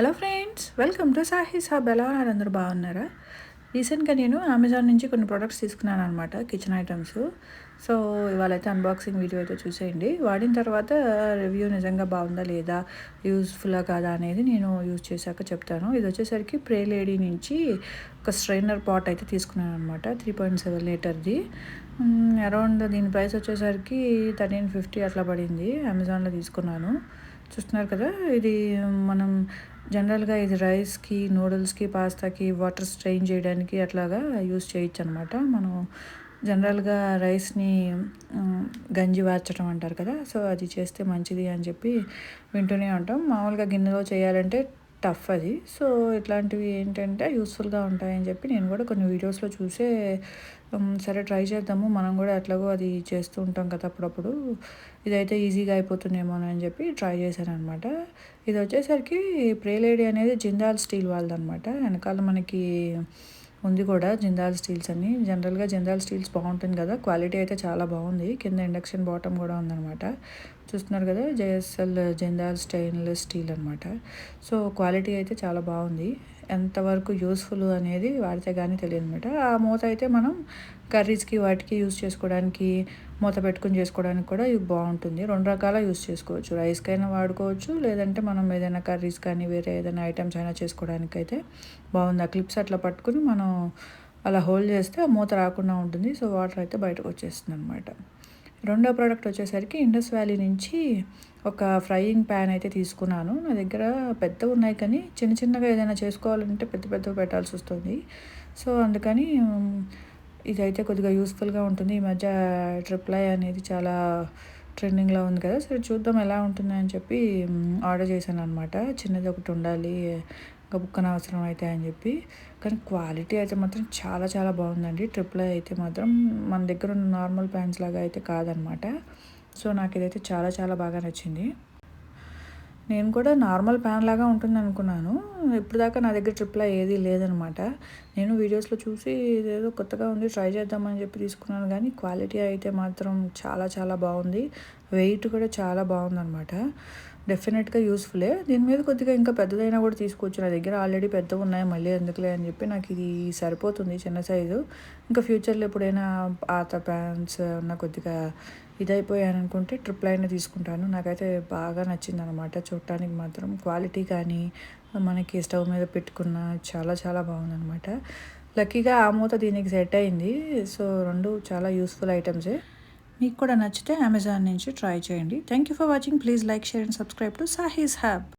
Hello friends, welcome to సాహీస్ hub. ఎలా ఉన్నారు? అందరూ బాగున్నారా? రీసెంట్గా నేను అమెజాన్ నుంచి కొన్ని ప్రోడక్ట్స్ తీసుకున్నాను అనమాట, కిచెన్ ఐటమ్స్. సో ఇవాళైతే అన్బాక్సింగ్ వీడియో అయితే చూసేయండి. వాడిన తర్వాత రివ్యూ నిజంగా బాగుందా లేదా, యూస్ఫుల్లా కాదా అనేది నేను యూజ్ చేశాక చెప్తాను. ఇది వచ్చేసరికి ప్రే లేడీ నుంచి ఒక స్ట్రైనర్ పాట్ అయితే తీసుకున్నాను అనమాట, 3.7 లీటర్ది. అరౌండ్ దీని ప్రైస్ వచ్చేసరికి 1350 అట్లా పడింది. అమెజాన్లో తీసుకున్నాను. చూస్తున్నారు కదా, ఇది మనం జనరల్గా ఇది రైస్కి, నూడిల్స్కి, పాస్తాకి వాటర్ స్ట్రెయిన్ చేయడానికి అట్లాగా యూస్ చేయొచ్చు అనమాట. మనం జనరల్గా రైస్ని గంజి వార్చడం అంటారు కదా, సో అది చేస్తే మంచిది అని చెప్పి వింటూనే ఉంటాం. మామూలుగా గిన్నెలో చేయాలంటే టఫ్ అది. సో ఇట్లాంటివి ఏంటంటే యూస్ఫుల్గా ఉంటాయని చెప్పి నేను కూడా కొన్ని వీడియోస్లో చూసే సరే ట్రై చేద్దాము, మనం కూడా ఎట్లాగో అది చేస్తూ ఉంటాం కదా అప్పుడప్పుడు, ఇదైతే ఈజీగా అయిపోతుందేమో అని చెప్పి ట్రై చేశాను అనమాట. ఇది వచ్చేసరికి ప్రే లేడీ అనేది జిందాల్ స్టీల్ వాళ్ళదనమాట. వెనకాల మనకి ఉంది కూడా జిందాల్ స్టీల్స్ అని. జనరల్గా జిందాల్ స్టీల్స్ బాగుంటుంది కదా, క్వాలిటీ అయితే చాలా బాగుంది. కింద ఇండక్షన్ బాటమ్ కూడా ఉందన్నమాట. చూస్తున్నారు కదా, జేఎస్ఎల్ జిందాల్ స్టెయిన్లెస్ స్టీల్ అనమాట. సో క్వాలిటీ అయితే చాలా బాగుంది. ఎంతవరకు యూస్ఫుల్ అనేది వాడితే కానీ తెలియదు అనమాట. ఆ మూత అయితే మనం కర్రీస్కి వాటికి యూస్ చేసుకోవడానికి, మూత పెట్టుకుని చేసుకోవడానికి కూడా ఇది బాగుంటుంది. 2 రకాల యూస్ చేసుకోవచ్చు. రైస్కైనా వాడుకోవచ్చు, లేదంటే మనం ఏదైనా కర్రీస్ కానీ వేరే ఏదైనా ఐటమ్స్ అయినా చేసుకోవడానికి అయితే బాగుంది. ఆ క్లిప్స్ అట్లా పట్టుకుని మనం అలా హోల్డ్ చేస్తే ఆ మూత రాకుండా ఉంటుంది. సో వాటర్ అయితే బయటకు వచ్చేస్తుంది అనమాట. రెండో ప్రోడక్ట్ వచ్చేసరికి ఇండస్ వ్యాలీ నుంచి ఒక ఫ్రైయింగ్ ప్యాన్ అయితే తీసుకున్నాను. నా దగ్గర పెద్దవి ఉన్నాయి, కానీ చిన్న చిన్నగా ఏదైనా చేసుకోవాలంటే పెద్ద పెద్దవి పెట్టాల్సి వస్తుంది. సో అందుకని ఇదైతే కొద్దిగా యూస్ఫుల్గా ఉంటుంది. ఈ మధ్య ట్రిప్లై అనేది చాలా ట్రెండింగ్లో ఉంది కదా, సరే చూద్దాం ఎలా ఉంటుంది అని చెప్పి ఆర్డర్ చేశాను అనమాట. చిన్నది ఒకటి ఉండాలి, ఇంకా బుక్కన అవసరం అయితే అని చెప్పి. కానీ క్వాలిటీ అయితే మాత్రం చాలా చాలా బాగుందండి. ట్రిప్లై అయితే మాత్రం మన దగ్గర ఉన్న నార్మల్ ప్యాన్స్ లాగా అయితే కాదనమాట. సో నాకు ఇదైతే చాలా చాలా బాగా నచ్చింది. నేను కూడా నార్మల్ ప్యాన్ లాగా ఉంటుంది అనుకున్నాను. ఇప్పుడు దాకా నా దగ్గర ట్రిప్లై ఏది లేదనమాట. నేను వీడియోస్లో చూసి ఇదేదో కొత్తగా ఉంది ట్రై చేద్దామని చెప్పి తీసుకున్నాను, కానీ క్వాలిటీ అయితే మాత్రం చాలా చాలా బాగుంది. వెయిట్ కూడా చాలా బాగుందనమాట. డెఫినెట్గా యూస్ఫుల్లే. దీని మీద కొద్దిగా ఇంకా పెద్దదైనా కూడా తీసుకోవచ్చు. నా దగ్గర ఆల్రెడీ పెద్దవి ఉన్నాయి, మళ్ళీ ఎందుకులే అని చెప్పి నాకు ఇది సరిపోతుంది, చిన్న సైజు. ఇంకా ఫ్యూచర్లో ఎప్పుడైనా పాత ప్యాన్స్ ఉన్న కొద్దిగా ఇదైపోయాను అనుకుంటే ట్రిప్లైనే తీసుకుంటాను. నాకైతే బాగా నచ్చింది అనమాట. చూడటానికి మాత్రం క్వాలిటీ కానీ, మనకి స్టవ్ మీద పెట్టుకున్న చాలా చాలా బాగుందనమాట. లక్కీగా ఆ మూత దీనికి సెట్ అయింది. సో రెండు చాలా యూస్ఫుల్ ఐటమ్సే. మీకు కూడా నచ్చితే అమెజాన్ నుంచి ట్రై చేయండి. Thank you for watching. Please like, share and subscribe to సాహీస్ hub.